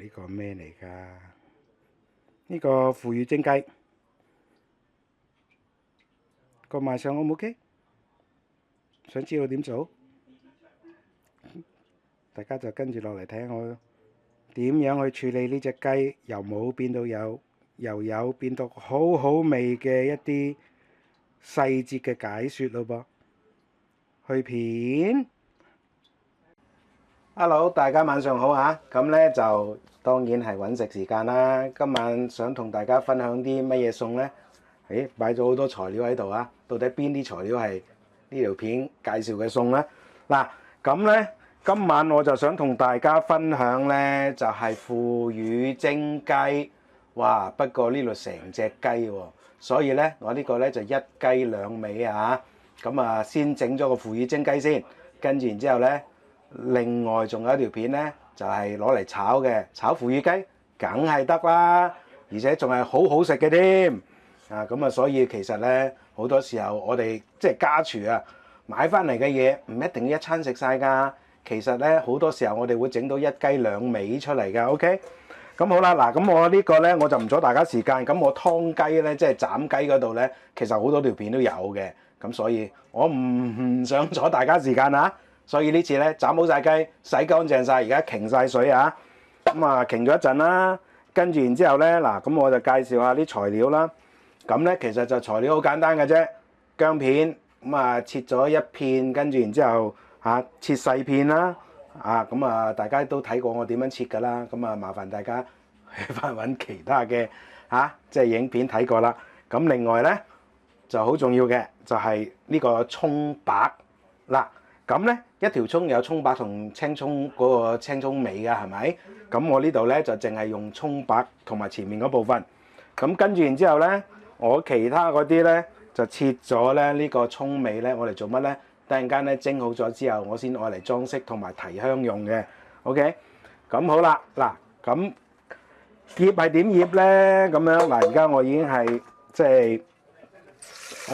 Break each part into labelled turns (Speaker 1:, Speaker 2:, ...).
Speaker 1: 呢個咩嚟㗎？呢個腐乳蒸雞個賣相 O 唔 OK？想知道點做？大家就跟住落嚟睇下我點樣去處理呢隻雞，由冇變到有，由有變到好好味嘅一啲細節嘅解說咯噃。去片。Hello， 大家晚上好啊！咁呢就當然係揾食時間啦。今晚想同大家分享啲乜嘢餸呢？擺咗好多材料喺度啊！到底邊啲材料係呢條片介紹嘅餸呢？嗱，咁呢今晚我就想同大家分享呢，就係腐乳蒸雞。哇！不過呢度成隻雞喎，所以呢我呢個呢就一雞兩味啊！咁啊，先整咗個腐乳蒸雞先，跟住然之後呢，另外仲有一條片呢，就係攞嚟炒嘅，炒腐乳雞，梗係得啦，而且仲係好好食嘅添。啊，咁啊，所以其實呢，好多時候我哋即係家廚啊，買翻嚟嘅嘢唔一定要一餐食晒㗎。其實呢，好多時候我哋會整到一雞兩味出嚟㗎。OK，咁好啦，嗱，咁我呢個呢，我就唔阻大家時間。咁我湯雞呢，即係斬雞嗰度呢，其實好多條片都有嘅。咁所以我唔想阻大家時間啊。所以呢次呢，斬好晒雞，洗乾淨晒，而家擎晒水啊。咁啊，擎咗一陣啦，跟住然之後呢，嗱，咁我就介紹下啲材料啦。咁呢，其實就材料好簡單嘅啫，薑片咁啊，切咗一片，跟住然之後切細片啦。咁啊，大家都睇過我點樣切㗎啦。咁啊，麻煩大家去翻揾其他嘅即係影片睇過啦。咁另外呢，就好重要嘅就係呢個葱白嗱。咁呢一條葱有葱白同青葱嗰個青葱尾㗎，係咪？咁我呢度呢，就淨係用葱白同埋前面嗰部分。咁跟住然之後呢，我其他嗰啲呢，就切咗咧呢個葱尾呢，我嚟做乜呢？突然間呢，蒸好咗之後，我先愛嚟裝飾同埋提香用嘅。OK，咁好啦，嗱，咁醃係點醃呢？咁樣嗱，而家我已經係即係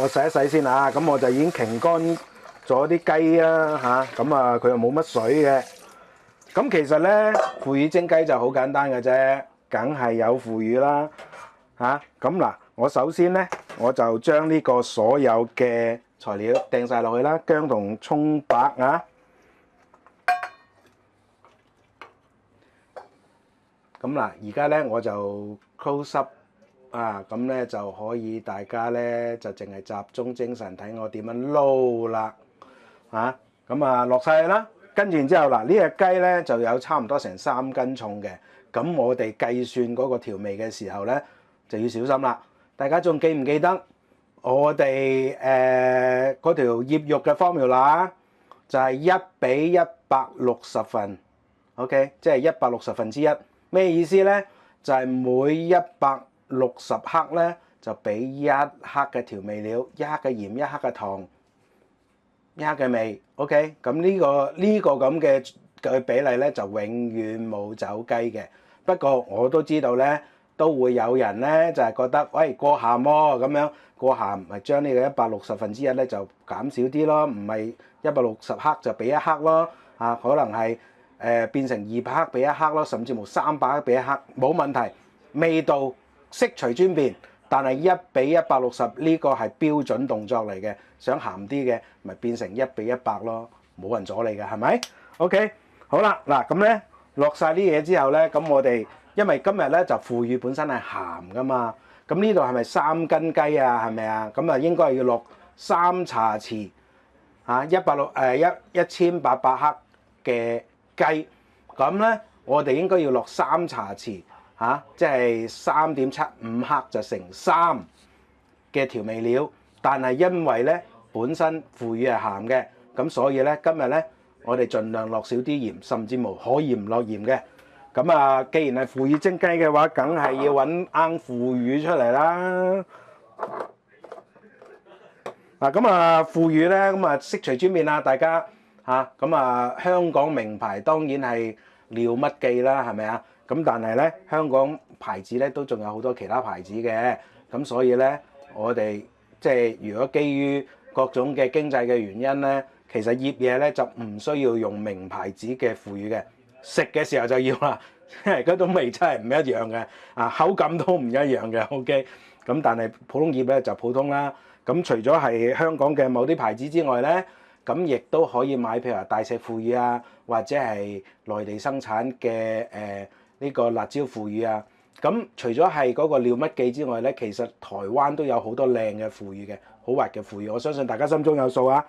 Speaker 1: 我洗一洗先啊。咁我就已經擎乾咗啲雞啦，咁啊佢又冇乜水嘅。咁其實呢，腐乳蒸雞就好簡單嘅啫，梗係有腐乳啦，咁嗱，我首先呢，我就將呢個所有嘅材料掟晒落去啦，薑同葱白啊。咁嗱，而家呢，我就 close up 咁呢就可以大家呢，就淨係集中精神睇我點樣撈啦。咁啊落晒去啦，跟住然之後嗱，呢隻雞呢就有差唔多成3斤重嘅。咁我哋計算嗰個調味嘅時候呢，就要小心啦。大家仲記唔記得我哋嗰條醃肉嘅 formula 就係1比160份 ，OK， 即係160分之一。咩意思呢？就係每160克呢，就俾1克嘅調味料，1克嘅鹽，1克嘅糖。1克嘅味 ，OK， 咁呢個咁嘅比例咧就永遠冇走雞嘅。不過我都知道咧，都會有人咧就係覺得，喂，過鹹喎，咁樣過鹹咪將呢個160分之一咧就減少啲咯，唔係160克就俾1克咯，可能係變成200克俾1克咯，甚至乎300克俾1克，冇問題。味道悉隨尊便。但係1比160呢個係標準動作嚟嘅，想鹹啲嘅咪變成1比100咯，冇人阻你嘅，係咪 ？OK， 好啦，嗱咁咧落晒啲嘢之後咧，咁我哋因為今日咧就腐乳本身係鹹噶嘛，咁呢度係咪3斤雞啊？係咪啊？咁啊應該係要落3茶匙1800克嘅雞，咁咧我哋應該要落3茶匙。即係3.75克就乘3嘅調味料，但係因為咧本身腐乳係鹹嘅，咁所以咧今日咧我哋盡量落少啲鹽，甚至乎可以唔落鹽嘅。咁啊，既然係腐乳蒸雞嘅話，梗係要揾啱腐乳出嚟啦。嗱，咁啊腐乳咧，咁啊悉隨尊便啦，大家咁啊香港名牌當然係廖乜記啦，係咪啊？咁但係咧，香港牌子咧都仲有好多其他牌子嘅，咁所以咧，我哋即係如果基於各種嘅經濟嘅原因咧，其實醃嘢咧就唔需要用名牌子嘅腐乳嘅，食嘅時候就要啦，因為嗰種味真係唔一樣嘅，口感都唔一樣嘅。OK，咁但係普通葉咧就普通啦。咁除咗係香港嘅某啲牌子之外咧，咁亦都可以買，譬如話大石腐乳啊，或者係內地生產嘅呢個辣椒腐乳啊。咁除咗係嗰個廖乜記之外咧，其實台灣都有好多靚嘅腐乳嘅，好滑嘅腐乳，我相信大家心中有數啊。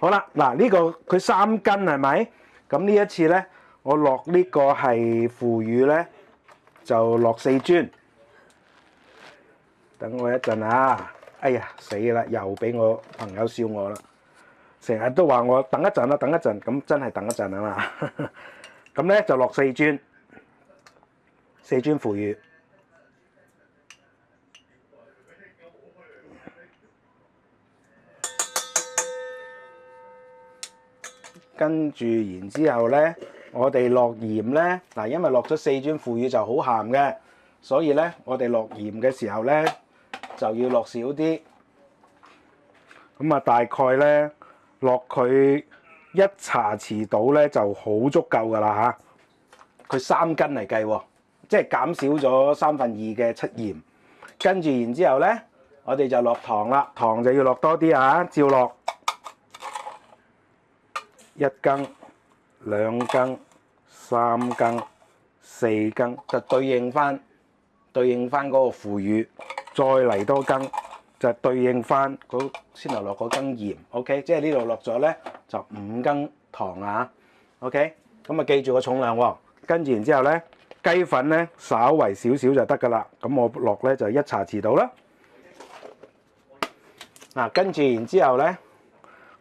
Speaker 1: 好啦，嗱呢個佢3斤係咪？咁呢一次咧，我落呢個係腐乳咧，就落4磚。等我一陣啊！哎呀死啦，又俾我朋友笑我啦，成日都話我等一陣啦，等一陣，咁真係等一陣啊嘛。咁咧就落4磚腐乳。跟住然之後咧，我哋落鹽咧，嗱，因為落咗4磚腐乳就好鹹嘅，所以咧我哋落鹽嘅時候咧就要落少啲。咁啊，大概咧落佢1茶匙到咧就好足夠噶啦嚇。佢3斤嚟計喎，即係減少咗2/3嘅出鹽。跟住然之後咧，我哋就落糖啦，糖就要落多啲啊，照落。1羹、2羹、3羹、4羹，就對應翻嗰個腐乳，再嚟多羹，就對應翻先頭落嗰羹鹽。OK， 即係呢度落咗咧就5羹糖啊。OK， 咁啊記住個重量喎。跟住然之後咧，雞粉咧稍為少少就得噶啦。咁我落咧就1茶匙到啦。嗱，跟住然之後咧，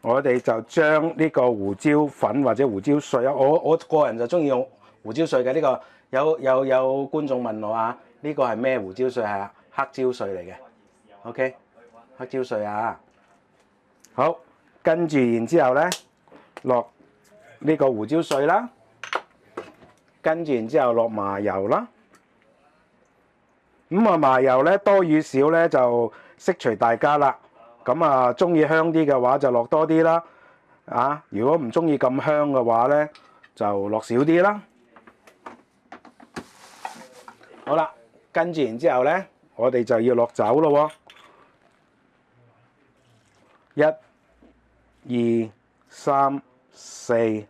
Speaker 1: 我哋就將呢個胡椒粉或者胡椒碎啊，我個人就中意用胡椒碎嘅。呢個有觀眾問我啊，呢個係咩胡椒碎？係黑椒碎嚟嘅。OK， 黑椒碎啊。好，跟住然之後咧，落呢個胡椒碎啦，跟住然之後落麻油啦。咁啊麻油咧多與少咧就悉隨大家啦。咁啊，中意香啲嘅話就落多啲啦。如果唔中意咁香嘅話咧，就落少啲啦。好啦，跟住然之後咧，我哋就要落酒咯喎。1、2、3、4、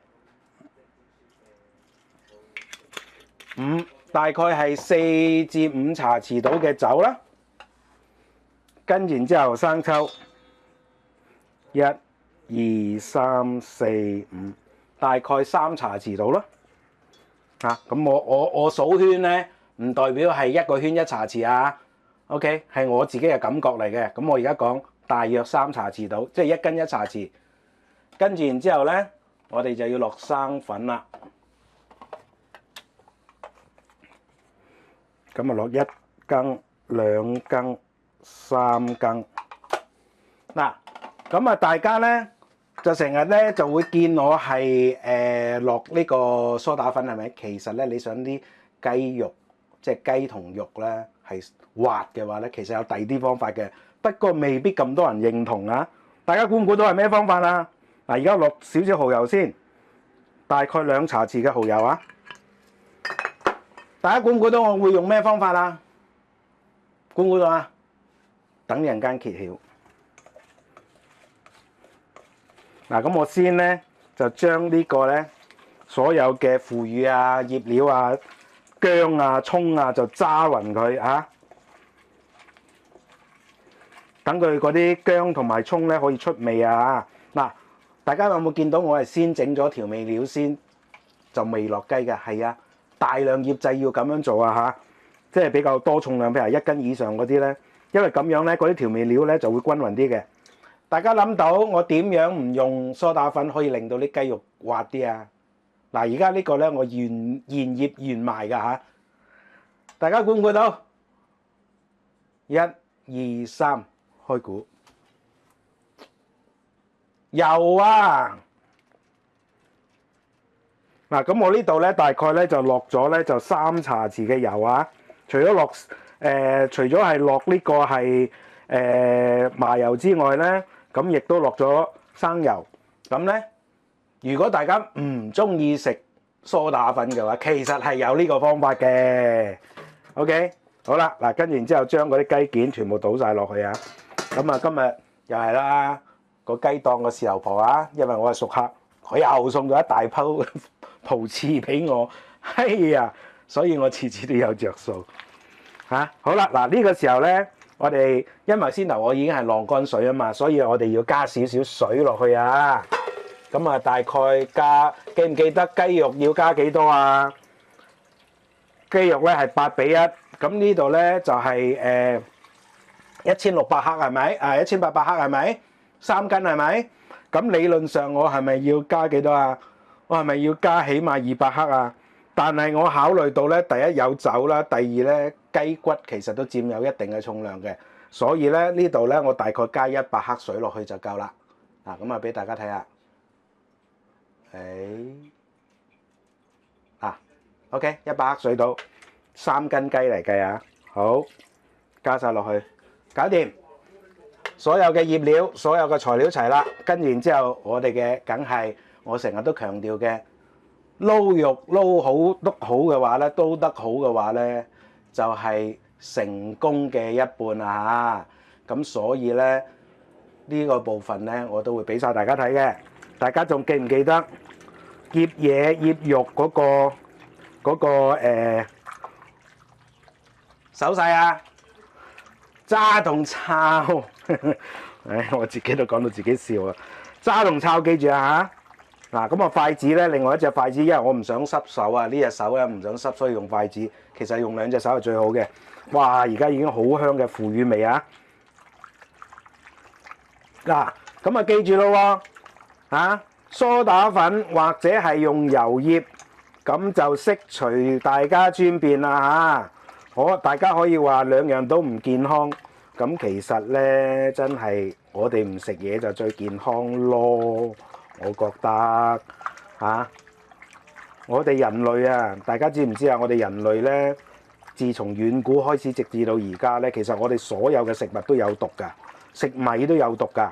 Speaker 1: 5，大概係4至5茶匙到嘅酒啦。跟住然之後生抽，1、2、3、4、5，大概3茶匙到啦。咁我數圈咧，唔代表係一個圈1茶匙啊。OK， 係我自己嘅感覺嚟嘅。咁我而家講大約3茶匙到，即係1斤1茶匙。跟住然之後咧，我哋就要落生粉啦。咁啊，落1羹、2羹、3羹。嗱，咁啊，大家咧就成日咧就會見我係落呢個梳打粉係咪？其實咧你想啲雞肉，即係雞同肉咧係滑嘅話咧，其實有第二啲方法嘅，不過未必咁多人認同啊！大家估唔估到係咩方法啊？嗱，而家落少少蠔油先，大概2茶匙嘅蠔油啊！大家估唔估到我會用咩方法啊？估唔估到啊？等陣間揭曉。嗱，咁我先咧就將呢個咧所有嘅腐乳啊、醃料啊、薑啊、葱啊就揸勻佢啊，等佢嗰啲薑同埋葱咧可以出味啊！嗱，大家有冇見到我係先整咗調味料先，就未落雞嘅？係啊，大量醃製要咁樣做啊即係比較多重量，譬如1斤以上嗰啲咧，因為咁樣咧嗰啲調味料咧就會均勻啲嘅。大家諗到我點樣唔用梳打粉可以令到啲雞肉滑啲啊？嗱，而家呢個咧我現醃現賣㗎大家估唔估到？1、2、3，開估。油啊！嗱，咁我呢度咧大概咧就落咗咧就3茶匙嘅油啊。除咗係落呢個係麻油之外咧，咁亦都落咗生油。咁咧，如果大家唔中意食梳打粉嘅話，其實係有呢個方法嘅。OK， 好啦，嗱，跟住然之後將嗰啲雞件全部倒晒落去啊。咁啊，今日又係啦，個雞檔個豉油婆啊，因為我係熟客，佢又送咗一大鋪葡翅俾我，哎呀，所以我次次都有着數嚇。好啦，嗱呢個時候咧，我哋因為先頭我已經係晾乾水啊嘛，所以我哋要加少少水落去啊。咁啊，大概加，記唔記得雞肉要加幾多啊？雞肉咧係8:1，咁呢度咧就係1600克係咪？啊1800克係咪？3斤係咪？咁理論上我係咪要加幾多啊？我係咪要加起碼200克啊？但係我考慮到咧，第一有酒啦，第二咧雞骨其實都佔有一定嘅重量嘅，所以咧呢度咧我大概加100克水落去就夠啦。嗱，咁啊俾大家睇下。OK， 100克水到3斤雞嚟計啊，好，加晒落去，搞掂，所有嘅醃料、所有嘅材料齊啦，跟住然之後我哋嘅梗係我成日都強調嘅，撈肉撈好篤好嘅話咧，撈得好嘅話咧，就係成功嘅一半啊！咁所以咧呢個部分咧，我都會俾晒大家睇嘅。大家仲記唔記得醃嘢醃肉嗰個手勢啊？揸同抄，我自己都講到自己笑啊！揸同抄記住啊嚇！嗱咁啊筷子咧，另外一隻筷子，因為我唔想濕手啊，呢隻手咧唔想濕，所以用筷子。其實用兩隻手係最好嘅。哇！而家已經好香嘅腐乳味啊！嗱咁啊記住咯喎，梳打粉或者係用油醃，咁就悉隨大家尊便啦嚇。大家可以話兩樣都唔健康，咁其實咧真係我哋唔食嘢就最健康咯，我覺得嚇。我哋人類啊，大家知唔知啊？我哋人類咧，自從遠古開始直至到而家咧，其實我哋所有嘅食物都有毒㗎，食米都有毒㗎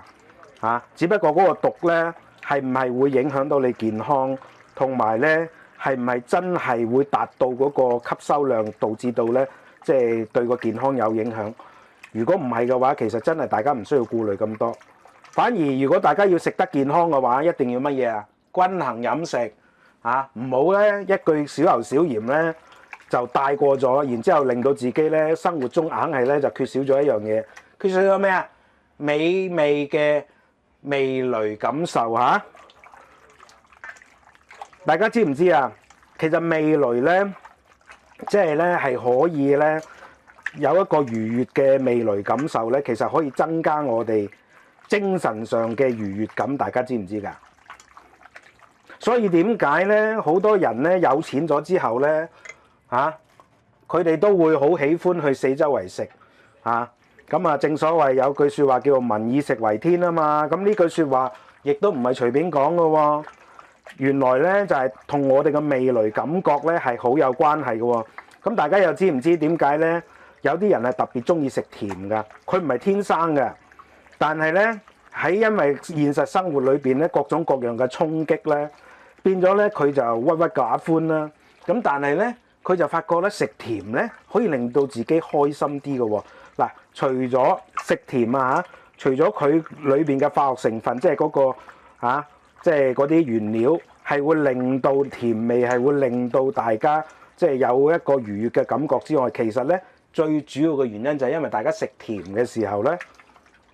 Speaker 1: 嚇。只不過嗰個毒咧係唔係會影響到你健康，同埋咧係唔係真係會達到嗰個吸收量，導致到咧即係對個健康有影響？如果唔係嘅話，其實真係大家唔需要顧慮咁多。反而如果大家要食得健康嘅話，一定要乜嘢啊？均衡飲食嚇，唔好咧一句少油少鹽咧就帶過咗，然之後令到自己咧生活中硬係咧就缺少咗一樣嘢，缺少咗咩啊？美味嘅味蕾感受嚇。大家知唔知啊？其實味蕾咧，即係咧係可以咧有一個愉悅嘅味蕾感受咧，其實可以增加我哋精神上嘅愉悅感。大家知唔知㗎？所以點解咧好多人咧有錢咗之後咧佢哋都會好喜歡去四周圍食嚇。咁啊，正所謂有句説話叫做民以食為天啊嘛。咁呢句説話亦都唔係隨便講嘅喎。原來咧就係同我哋嘅味蕾感覺咧係好有關係嘅喎。咁大家又知唔知點解咧？有啲人係特別中意食甜㗎，佢唔係天生嘅，但係咧喺因為現實生活裏邊咧各種各樣嘅衝擊咧，變咗咧佢就鬱鬱寡歡啦。咁但係咧佢就發覺咧食甜咧可以令到自己開心啲嘅喎。嗱，除咗食甜啊除咗佢裏邊嘅化學成分，即係嗰個即係嗰啲原料係會令到甜味係會令到大家即係有一個愉悅嘅感覺之外，其實咧最主要嘅原因就係因為大家食甜嘅時候咧，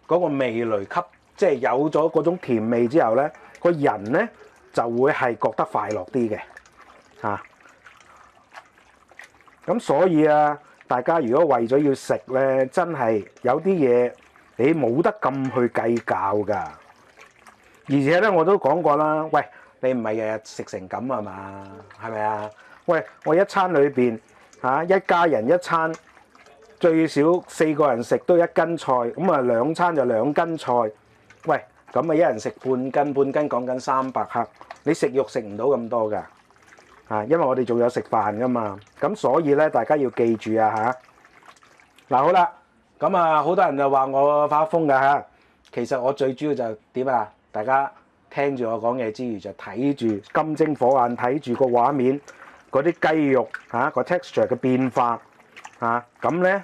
Speaker 1: 嗰個味蕾即係有咗嗰種甜味之後咧，個人咧就會係覺得快樂啲嘅嚇。咁所以啊，大家如果為咗要食咧，真係有啲嘢你冇得咁去計較㗎。而且咧，我都講過啦，喂，你唔係日日食成咁啊嘛，係咪啊？喂，我一餐裏邊一家人一餐最少4個人食都1斤菜，咁啊2餐就2斤菜。喂，咁啊一人食半斤，半斤講緊300克，你食肉食唔到咁多㗎因為我哋仲有食飯㗎嘛。咁所以咧，大家要記住啊嗱，好啦，咁啊好多人就話我發瘋㗎其實我最主要就點啊？大家聽住我講嘢之餘，就睇住金睛火眼睇住個畫面，嗰啲雞肉個 texture 嘅變化咁咧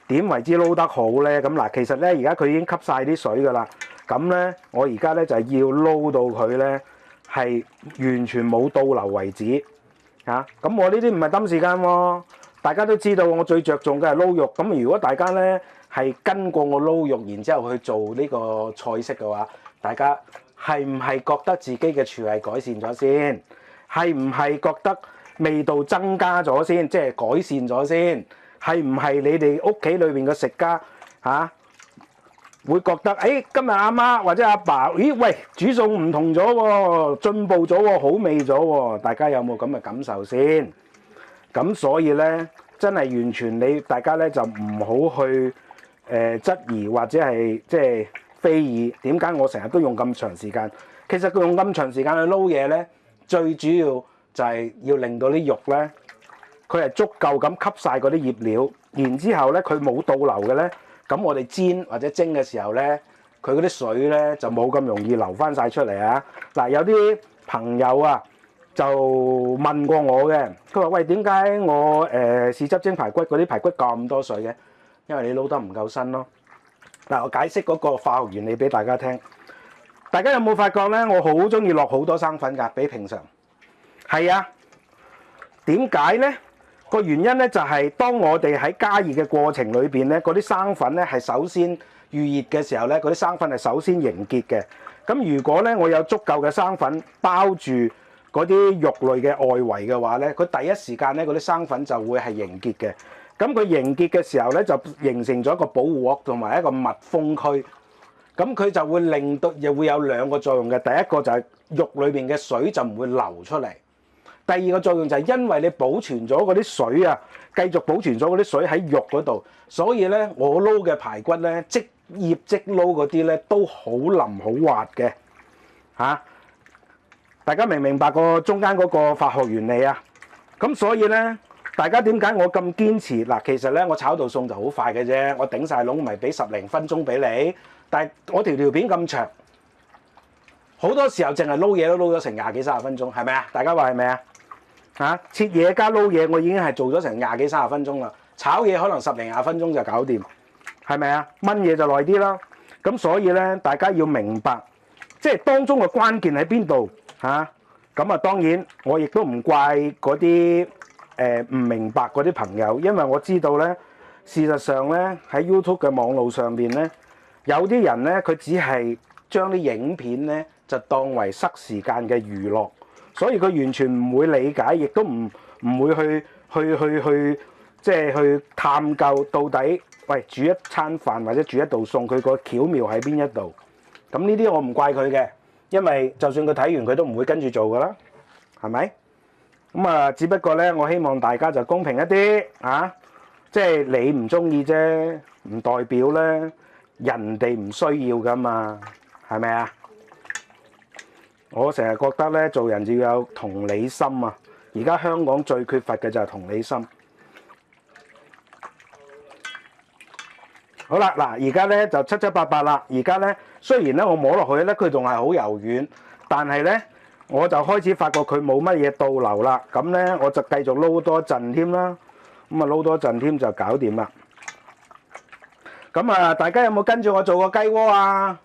Speaker 1: 點為之撈得好咧？咁嗱，其實咧而家佢已經吸晒啲水㗎啦。咁咧，我而家咧就係要撈到佢咧係完全冇倒流為止咁我呢啲唔係抌時間喎，大家都知道我最着重嘅係撈肉。咁如果大家咧係跟過我撈肉，然之後去做呢個菜式嘅話，大家係唔係覺得自己嘅廚藝改善咗先？係唔係覺得味道增加咗先？即係改善咗先？係唔係你哋屋企裏邊嘅食家會覺得今日阿媽或者阿爸，咦喂，煮餸唔同咗喎，進步咗喎，好味咗喎？大家有冇咁嘅感受先？咁所以咧，真係完全大家咧就唔好去質疑或者係即係非議。點解我成日都用咁長時間？其實佢用咁長時間去撈嘢咧，最主要就係要令到啲肉咧，佢係足夠咁吸晒嗰啲醃料，然之後咧佢冇倒流嘅咧，咁我哋煎或者蒸嘅時候咧，佢嗰啲水咧就冇咁容易流翻晒出嚟啊！嗱，有啲朋友就問過我嘅，佢話：喂，點解我豉汁蒸排骨嗰啲排骨咁多水嘅？因為你撈得唔夠新咯。嗱，我解釋嗰個化學原理俾大家聽。大家有冇發覺咧？我好中意落好多生粉㗎，比平常。係啊，點解咧？個原因咧就係當我哋喺加熱嘅過程裏邊咧，嗰啲生粉咧係首先預熱嘅時候咧，嗰啲生粉係首先凝結嘅。咁如果咧我有足夠嘅生粉包住嗰啲肉類嘅外圍嘅話咧，佢第一時間咧嗰啲生粉就會係凝結嘅。咁佢凝結嘅時候咧就形成咗一個保護殼同埋一個密封區。咁佢就會令到又會有兩個作用嘅。第一個就係肉裏邊嘅水就唔會流出嚟。第二個作用就係因為你保存咗嗰啲水繼續保存咗嗰啲水喺肉嗰度，所以咧我撈嘅排骨咧即醃即撈嗰啲咧都好腍好滑嘅大家明唔明白個中間嗰個化學原理啊？咁所以咧，大家點解我咁堅持嗱？其實咧我炒道餸就好快嘅啫，我頂晒籠咪俾10零分鐘俾你，但係我條片咁長，好多時候淨係撈嘢都撈咗成20幾30分鐘，係咪啊？大家話係咪啊？切嘢加撈嘢，我已經係做咗成20幾30分鐘啦。炒嘢可能10零20分鐘就搞掂，係咪啊？燜嘢就耐啲啦。咁所以咧，大家要明白，即係當中嘅關鍵喺邊度咁當然我亦都唔怪嗰啲唔明白嗰啲朋友，因為我知道咧，事實上咧喺 YouTube 嘅網路上邊咧，有啲人咧佢只係將啲影片咧就當為塞時間嘅娛樂。所以佢完全唔會理解，亦都唔會去即係去探究到底，喂，煮一餐飯或者煮一道餸，佢個巧妙喺邊一度？咁呢啲我唔怪佢嘅，因為就算佢睇完，佢都唔會跟住做噶啦，係咪？咁只不過咧，我希望大家就公平一啲即係你唔中意啫，唔代表咧人哋唔需要噶嘛，係咪啊？我成日覺得咧，做人就要有同理心啊！而家香港最缺乏嘅就係同理心。好啦，嗱，而家咧就七七八八啦。而家咧雖然咧我摸落去咧，佢仲係好柔軟，但係咧我就開始發覺佢冇乜嘢倒流啦。咁咧我就繼續撈多陣添啦。咁撈多陣添就搞掂啦。咁大家有冇跟住我做個雞窩啊？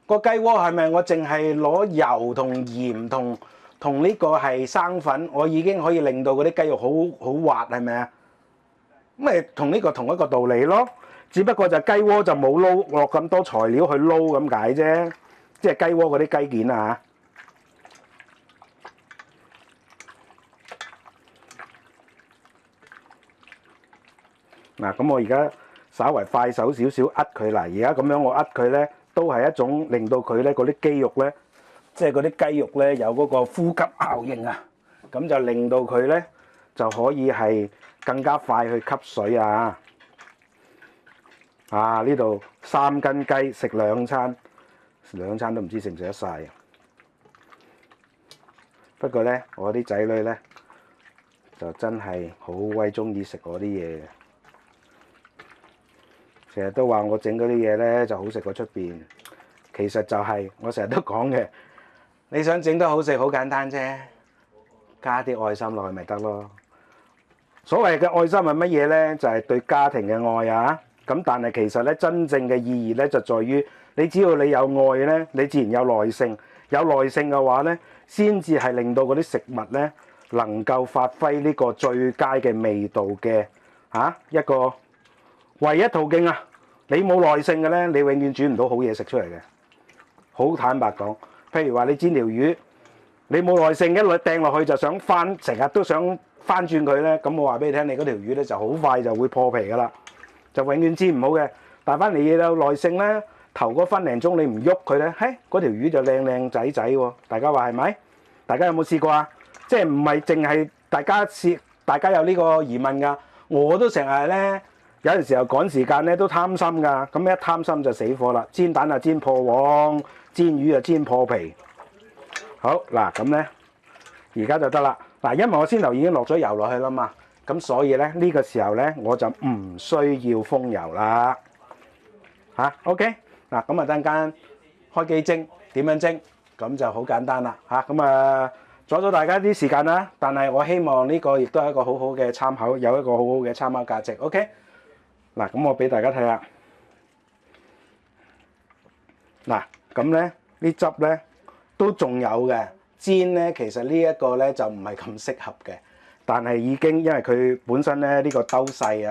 Speaker 1: 個雞窩係咪我淨係攞油同鹽同呢個係生粉，我已經可以令到嗰啲雞肉好滑，係咪啊？咁咪同呢個同一個道理咯，只不過就雞窩就冇撈落咁多材料去撈咁解啫，即係雞窩嗰啲雞件啊。嗱，咁我而家稍為快手少少扼佢啦，而家咁樣我扼佢咧。都係一種令到佢咧嗰啲肌肉咧，即係嗰啲雞肉咧有嗰個呼吸效應啊，咁就令到佢咧就可以係更加快去吸水啊！呢度3斤雞食2餐都唔知食唔食得晒。不過咧，我啲仔女咧就真係好鬼中意食我啲嘢嘅。成日都話我整嗰啲嘢咧就好食過出邊，其實就係我成日都講嘅，你想整得好食，好簡單啫，加啲愛心落去咪得咯。所謂嘅愛心係乜嘢呢？就係對家庭嘅愛啊！咁但係其實咧，真正嘅意義咧就在於你只要你有愛咧，你自然有耐性。有耐性嘅話咧，先至係令到嗰啲食物咧能夠發揮呢個最佳嘅味道嘅一個唯一途徑啊！你冇耐性嘅咧，你永遠煮唔到好嘢食出嚟嘅。好坦白講，譬如話你煎條魚，你冇耐性一落掟落去就想翻，成日都想翻轉佢咧，咁我話俾你聽，你嗰條魚咧就好快就會破皮噶啦，就永遠煎唔好嘅。但係翻嚟你有耐性咧，頭嗰分零鐘你唔喐佢咧，嗰條魚就靚靚仔仔喎。大家話係咪？大家有冇試過啊？即係唔係淨係大家有呢個疑問㗎？我都成日咧有陣時候趕時間咧都貪心㗎，咁一貪心就死火啦！煎蛋啊煎破黃，煎魚啊煎破皮。好嗱，咁咧而家就得啦。嗱，因為我先頭已經落咗油落去啦嘛，咁所以咧呢個時候咧我就唔需要封油啦。OK 嗱，咁啊等間開機蒸，點樣蒸咁就好簡單啦。咁阻咗大家啲時間啦，但係我希望呢個亦都係一個好好嘅參考，有一個好好嘅參考價值。OK 嗱，咁我俾大家睇下嗱，咁咧呢汁咧都仲有嘅。煎咧，其實呢一個咧就唔係咁適合嘅，但係已經因為佢本身咧呢個兜細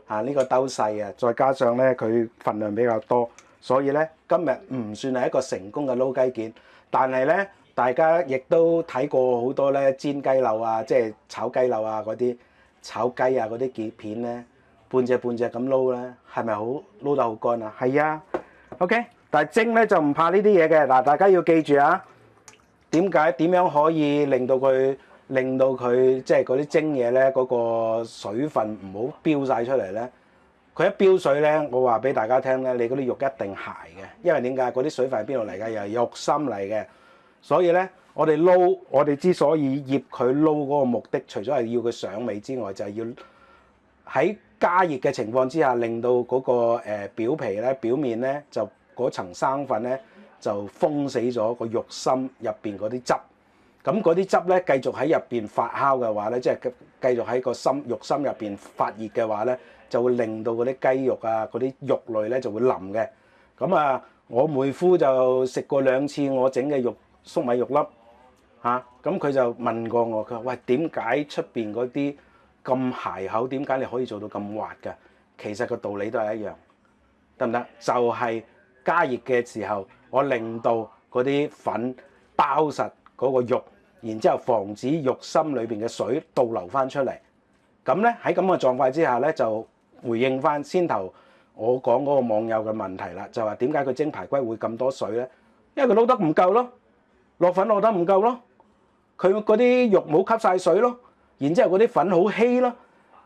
Speaker 1: 啊，呢個兜細啊，再加上咧佢份量比較多，所以咧今日唔算係一個成功嘅撈雞件。但係咧，大家亦都睇過好多咧煎雞柳啊，即係炒雞柳啊嗰啲炒雞啊嗰啲件片咧，半隻咁撈咧，係咪好撈得好乾啊？係啊 ，OK。但係蒸咧就唔怕呢啲嘢嘅。嗱，大家要記住啊！點樣可以令到佢即係嗰啲蒸嘢咧嗰個水分唔好飆晒出嚟咧？佢一飆水咧，我話俾大家聽咧，你嗰啲肉一定鞋嘅，因為點解嗰啲水分係邊度嚟㗎？又係肉心嚟嘅。所以咧，我哋之所以醃佢撈嗰個目的，除咗係要佢上味之外，就係要喺加熱嘅情況之下，令到嗰個表皮咧表面咧就嗰層生粉咧。就封死咗個肉心入邊嗰啲汁，咁嗰啲汁咧繼續喺入邊發酵嘅話咧，即係繼續喺個肉心入邊發熱嘅話咧，就會令到嗰啲雞肉啊、嗰啲肉類咧就會腍嘅。咁我妹夫就食過2次我整嘅粟米肉粒咁佢就問過我，佢話：喂，點解出邊嗰啲咁鞋口，點解你可以做到咁滑㗎？其實個道理都係一樣，得唔得？就係加熱嘅時候。我令到嗰啲粉包實嗰個肉，然之後防止肉心裏邊嘅水倒流翻出嚟。咁咧喺咁嘅狀況之下咧，就回應翻先頭我講嗰個網友嘅問題啦，就話點解佢蒸排骨會咁多水咧？因為佢撈得唔夠咯，落粉落得唔夠咯，佢嗰啲肉冇吸晒水咯，然之後嗰啲粉好稀咯。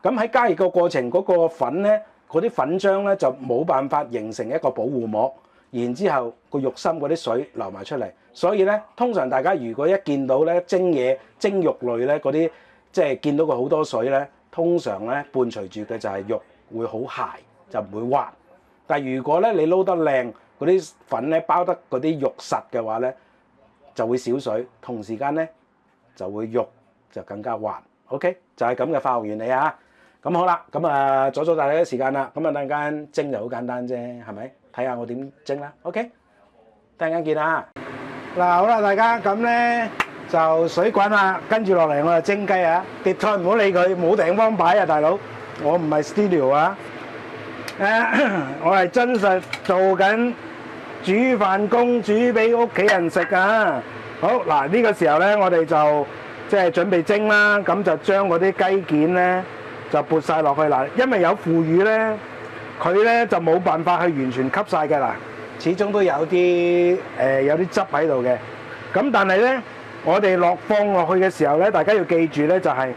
Speaker 1: 咁喺加熱個過程嗰個粉咧，嗰啲粉漿咧就冇辦法形成一個保護膜。然之後個肉心嗰啲水流埋出嚟，所以咧通常大家如果一見到咧蒸肉類咧嗰啲，即係見到佢好多水咧，通常咧伴隨住嘅就係肉會好鞋，就唔會滑。但係如果咧你撈得靚，嗰啲粉咧包得嗰啲肉實嘅話咧，就會少水，同時間咧就會肉就更加滑。OK，就係咁嘅化學原理啊！咁好啦，咁阻咗大家啲時間啦，咁等間蒸就好簡單啫，係咪？睇下我點蒸啦 ，OK，等陣間見啦。嗱，好啦，大家咁咧就水滾啦，跟住落嚟我就蒸雞啊。碟菜唔好理佢，冇地方擺啊，大佬。我唔係 studio 啊，我係真實做緊煮飯工，煮俾屋企人食啊。好嗱，呢個時候咧，我哋就即係準備蒸啦。咁就將嗰啲雞件咧就撥晒落去啦，因為有腐乳咧。佢咧就冇辦法去完全吸晒嘅啦，始終都有啲汁喺度嘅。咁但係咧，我哋放落去嘅時候咧，大家要記住咧就係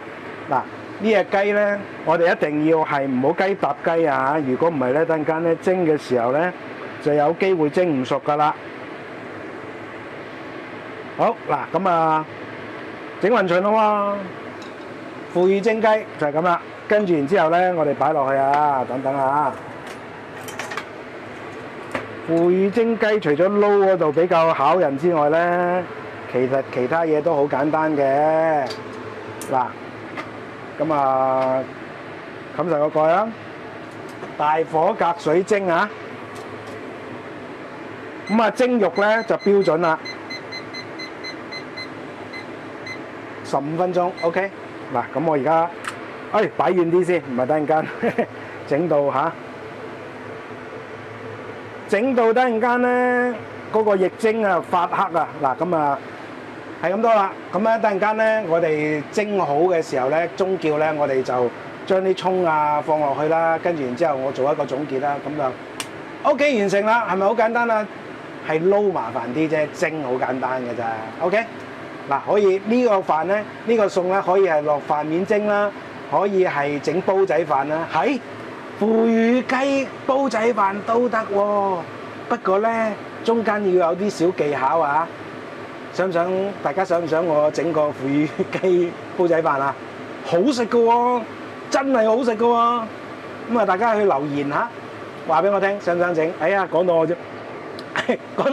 Speaker 1: 嗱呢隻雞咧，我哋一定要係唔好雞搭雞啊！如果唔係咧，等陣間咧蒸嘅時候咧就有機會蒸唔熟噶啦。好嗱，咁整勻勻咯喎，腐乳蒸雞就係咁啦。跟住然之後咧，我哋擺落去啊，等等啊。腐乳蒸雞除咗撈嗰度比較考人之外咧，其實其他嘢都好簡單嘅。嗱，咁啊冚實個蓋啦，大火隔水蒸啊。咁啊蒸肉咧就標準啦，15分鐘 OK。嗱，咁我而家擺遠啲先，唔係等陣間整到嚇，整到等陣間咧嗰個液蒸啊發黑啊。嗱，咁啊係咁多啦。咁咧等陣間咧我哋蒸好嘅時候咧，中叫咧我哋就將啲葱啊放落去啦，跟住然之後我做一個總結啦，咁就 OK 完成啦。係咪好簡單啊？係撈麻煩啲啫，蒸好簡單嘅咋 ，OK？ 嗱，可以呢個飯咧，呢個餸咧可以係落飯面蒸啦，可以係整煲仔飯啦，係腐乳雞煲仔飯都得喎。不過咧，中間要有啲小技巧啊！大家想唔想我整個腐乳雞煲仔飯啊？好食㗎喎，真係好食㗎喎！咁啊，大家去留言嚇，話俾我聽，想唔想整？哎呀，講到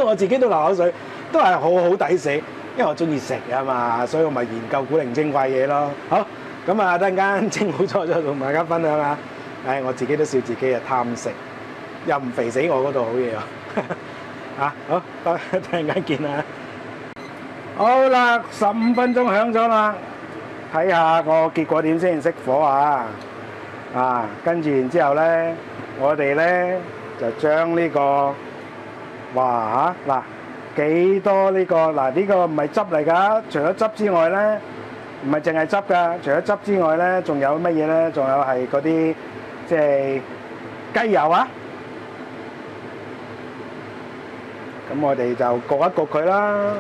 Speaker 1: 我自己都流口水，都係好抵死，因為我中意食啊嘛，所以我咪研究古靈精怪嘢咯。好，咁啊，等陣間蒸好咗再同大家分享下。我自己都笑自己啊，貪食，又唔肥死我嗰度好嘢啊！啊，好，等陣間見啦。好啦，15分鐘響咗啦，睇下個結果點先，熄火啊！跟住然之後咧，我哋咧就將呢個。哇嚇！嗱，幾多呢個？嗱，呢個唔係汁嚟㗎，除咗汁之外咧，唔係淨係汁㗎。除咗汁之外咧，仲有乜嘢咧？仲有係嗰啲即係雞油啊！咁我哋就焗一焗佢啦，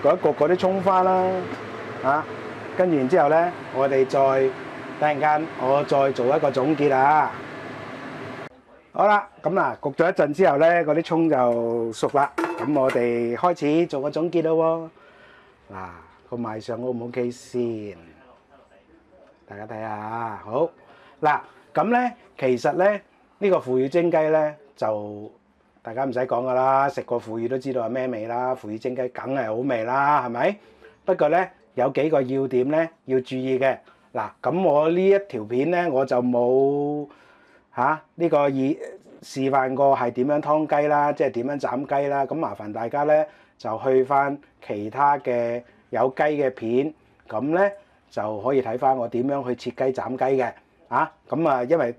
Speaker 1: 焗一焗嗰啲葱花啦，跟住然之後咧，我哋再等陣間我再做一個總結啊！好啦，咁嗱，焗咗一陣之後咧，嗰啲葱就熟啦。咁我哋開始做個總結咯喎。嗱，個賣相 O 唔 OK 先？大家睇下，好嗱。咁咧，其實咧呢個腐乳蒸雞咧，就大家唔使講噶啦，食過腐乳都知道係咩味啦。腐乳蒸雞梗係好味啦，係咪？不過咧有幾個要點咧要注意嘅。嗱，咁我呢一條片咧我就冇。呢個示範過係點樣劏雞啦，即係點樣斬雞啦。咁麻煩大家咧就去翻其他嘅有雞嘅片，咁咧就可以睇翻我點樣去切雞斬雞嘅。咁啊，因為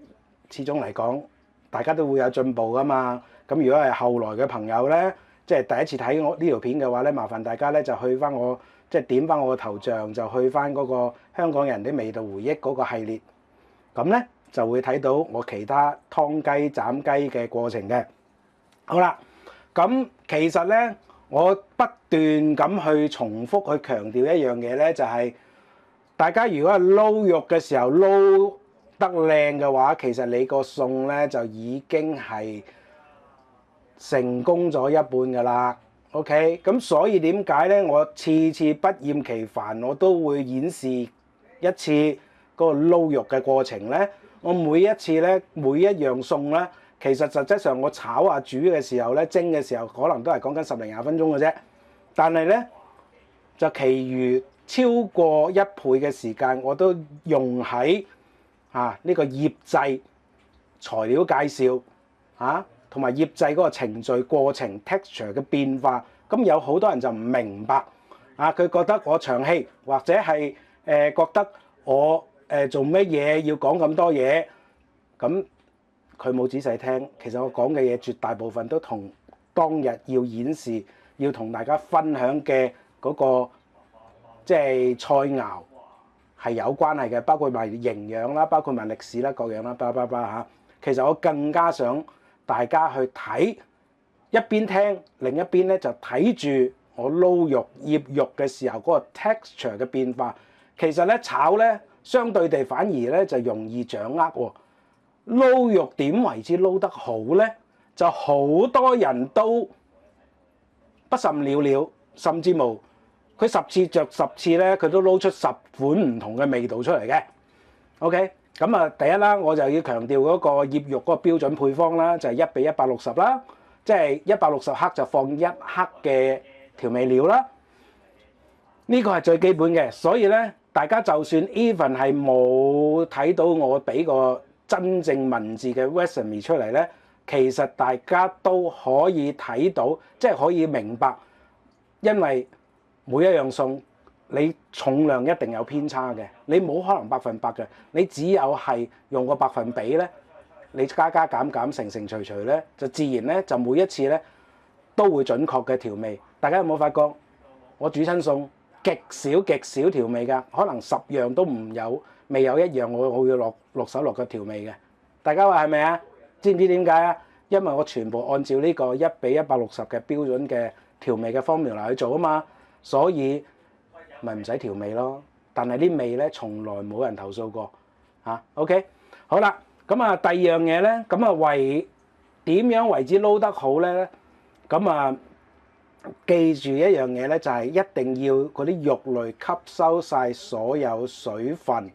Speaker 1: 始終嚟講，大家都會有進步噶嘛。咁如果係後來嘅朋友咧，即係第一次睇我呢條片嘅話咧，麻煩大家咧就去翻我即係點翻我個頭像，就去翻嗰個香港人啲味道回憶嗰個系列，咁咧。就會睇到我其他劏雞斬雞嘅過程嘅。好啦，咁其實咧，我不斷咁去重複去強調一樣嘢咧，就係大家如果係撈肉嘅時候撈得靚嘅話，其實你個餸咧就已經係成功咗一半噶啦。OK，咁所以點解咧？我次次不厭其煩，我都會演示一次嗰個撈肉嘅過程咧。我每一次咧，每一樣餸咧，其實實質上我炒啊煮嘅時候咧，蒸嘅時候可能都係講緊10零20分鐘嘅啫。但係咧，就其餘超過1倍嘅時間，我都用喺呢個醃製材料介紹同埋醃製嗰個程序過程 texture 嘅變化。咁有好多人就唔明白佢覺得我長氣，或者係覺得我做乜嘢要講咁多嘢？咁佢冇仔細聽，其實我講嘅嘢絕大部分都同當日要演示、要同大家分享嘅嗰個即係菜肴係有關係嘅，包括埋營養啦，包括埋歷史啦，各樣啦，嚇。其實我更加想大家去睇，一邊聽，另一邊咧就睇住我撈肉、醃肉嘅時候嗰個 texture 嘅變化。其實咧炒咧，相對地反而咧就容易掌握喎。撈肉點為之撈得好咧？就好多人都不甚了了，甚至無佢10次着10次咧，佢都撈出10款唔同嘅味道出嚟嘅。OK，咁啊第一啦，我就要強調嗰個醃肉嗰個標準配方啦，就係1:160啦，即係160克就放1克嘅調味料啦。呢個係最基本嘅，所以咧，大家就算 even 係冇睇到我俾個真正文字嘅 recipe 出嚟咧，其實大家都可以睇到，即係可以明白，因為每一樣餸你重量一定有偏差嘅，你冇可能100%嘅，你只有係用個百分比咧，你加加減減乘乘除除咧，就自然咧就每一次咧都會準確嘅調味。大家有冇發覺我煮親餸？極少調味㗎，可能10樣都唔有，未有一樣我要落手落腳調味嘅。大家話係咪啊？知唔知點解啊？因為我全部按照呢個1:160嘅標準嘅調味嘅formula去做啊嘛，所以咪唔使調味咯。但係啲味咧，從來冇人投訴過嚇。OK， 好啦，咁啊第二樣嘢咧，咁啊點樣為之撈得好咧？咁啊〜記住一樣嘢咧，就係一定要嗰啲肉類吸收晒所有水分，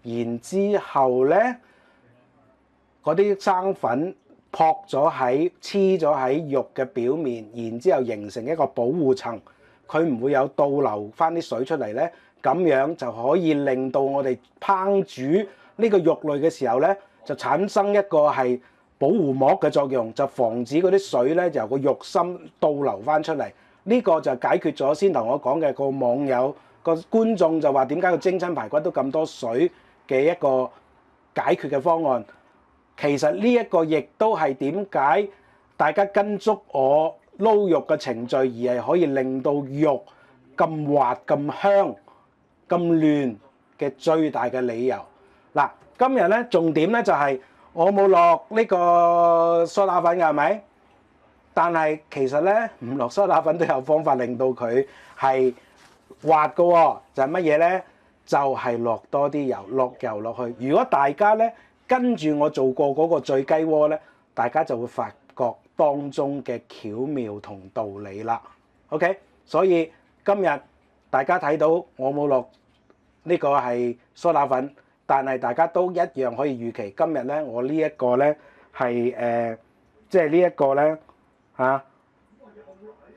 Speaker 1: 然之後咧嗰啲生粉撲咗黐咗喺肉嘅表面，然之後形成一個保護層，佢唔會有倒流翻啲水出嚟咧，咁樣就可以令到我哋烹煮呢個肉類嘅時候咧，就產生一個係保護膜嘅作用，就防止嗰啲水咧由個肉心倒流翻出嚟。呢個就解決咗先頭我講嘅個網友個觀眾就話點解個蒸親排骨都咁多水嘅一個解決嘅方案。其實呢一個亦都係點解大家跟足我撈肉嘅程序，而係可以令到肉咁滑、咁香、咁嫩嘅最大嘅理由。嗱，今日咧重點咧就係我冇落呢個梳打粉㗎，係咪？但係其實咧唔落梳打粉都有方法令到佢係滑嘅喎，就係乜嘢咧？就係落多啲油，落油落去。如果大家咧跟住我做過嗰個醉雞鍋咧，大家就會發覺當中嘅巧妙同道理啦。OK， 所以今日大家睇到我冇落呢個係梳打粉，但係大家都一樣可以預期今日咧我呢一個咧係即係呢一個咧嚇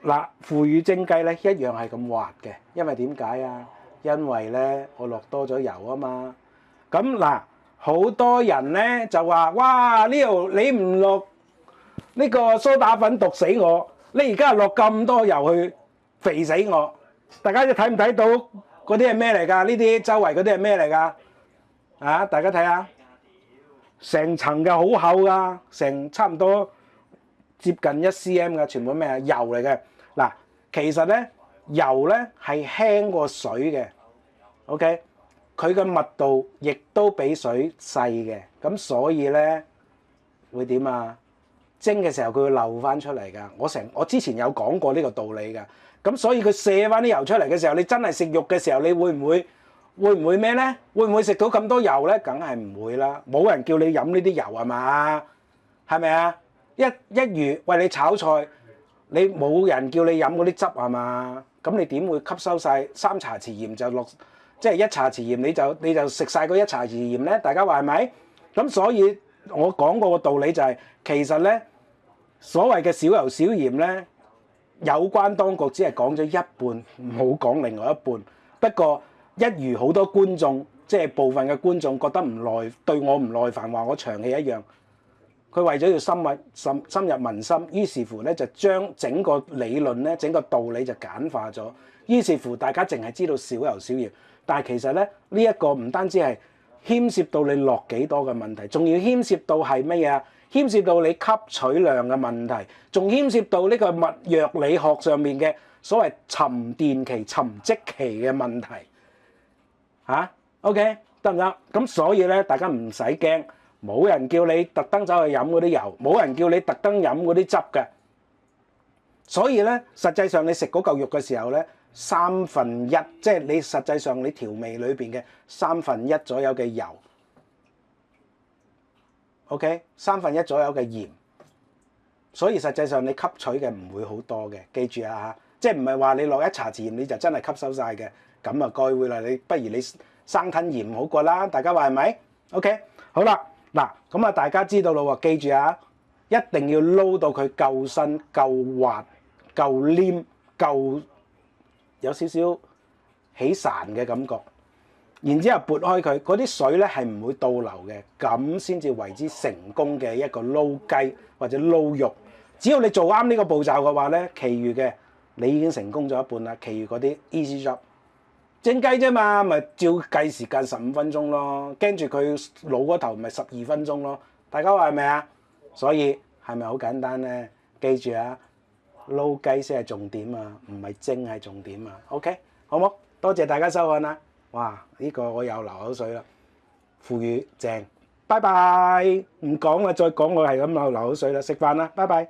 Speaker 1: 嗱腐乳蒸雞咧一樣係咁滑嘅，因為點解啊？因為咧我落多咗油啊嘛。咁嗱，好多人咧就話：哇！呢度你唔落呢個梳打粉毒死我，你而家落咁多油去肥死我。大家睇唔睇到嗰啲係咩嚟㗎？呢啲周圍嗰啲係咩嚟㗎？啊！大家睇下，成層嘅好厚㗎，成差唔多接近1cm 嘅，全部咩啊？油嚟嘅。嗱，其實咧油咧係輕過水嘅 ，OK， 佢嘅密度亦都比水細嘅，咁所以咧會點啊？蒸嘅時候佢會漏翻出嚟㗎。我之前有講過呢個道理㗎，咁所以佢射翻啲油出嚟嘅時候，你真係食肉嘅時候，你會唔會咩咧？會唔會食到咁多油咧？梗係唔會啦，冇人叫你飲呢啲油係嘛？係咪啊？一如餵你炒菜。你冇人叫你飲嗰啲汁係嘛？咁你點會吸收晒3茶匙鹽就落，即係1茶匙鹽你就食晒嗰1茶匙鹽咧？大家話係咪？咁所以我講過個道理就係，其實咧所謂嘅少油少鹽咧，有關當局只係講咗一半，冇講另外一半。不過一如好多觀眾，即係部分嘅觀眾覺得對我唔耐煩，話我長氣一樣。佢為咗要深入民心，於是乎咧就將整個理論咧、整個道理就簡化咗。於是乎大家淨係知道少油少鹽，但係其實咧呢一個唔單止係牽涉到你落幾多嘅問題，仲要牽涉到係乜嘢啊？牽涉到你吸取量嘅問題，仲牽涉到呢個藥理學上面嘅所謂沉澱期、沉積期嘅問題。OK 得唔得？咁所以咧，大家唔使驚。冇人叫你特登走去飲嗰啲油，冇人叫你特登飲嗰啲汁嘅。所以咧，實際上你食嗰嚿肉嘅時候咧，1/3，即係你實際上你調味裏邊嘅1/3左右嘅油 ，OK， 1/3左右嘅鹽。所以實際上你吸取嘅唔會好多嘅，記住啊，即係唔係話你落1茶匙鹽你就真係吸收晒嘅，咁啊該會啦。你不如你生吞鹽好過啦，大家話係咪 ？OK， 好啦。嗱，咁啊，大家知道咯喎，記住啊，一定要撈到佢夠新、夠滑、夠黏、夠有少少起潺嘅感覺。然之後撥開佢，嗰啲水咧係唔會倒流嘅，咁先至為之成功嘅一個撈雞或者撈肉。只要你做啱呢個步驟嘅話咧，其餘嘅你已經成功咗一半啦。其餘嗰啲 easy job， 蒸雞啫嘛，咪照計時間15分鐘咯，跟住佢老嗰頭咪12分鐘咯。大家話係咪啊？所以係咪好簡單咧？記住啊，撈雞先係重點啊，唔係蒸係重點啊。OK， 好冇？多謝大家收看啦。哇！呢個我又流口水啦，腐乳正，拜拜！唔講啦，再講我係咁流口水啦，食飯啦，拜拜。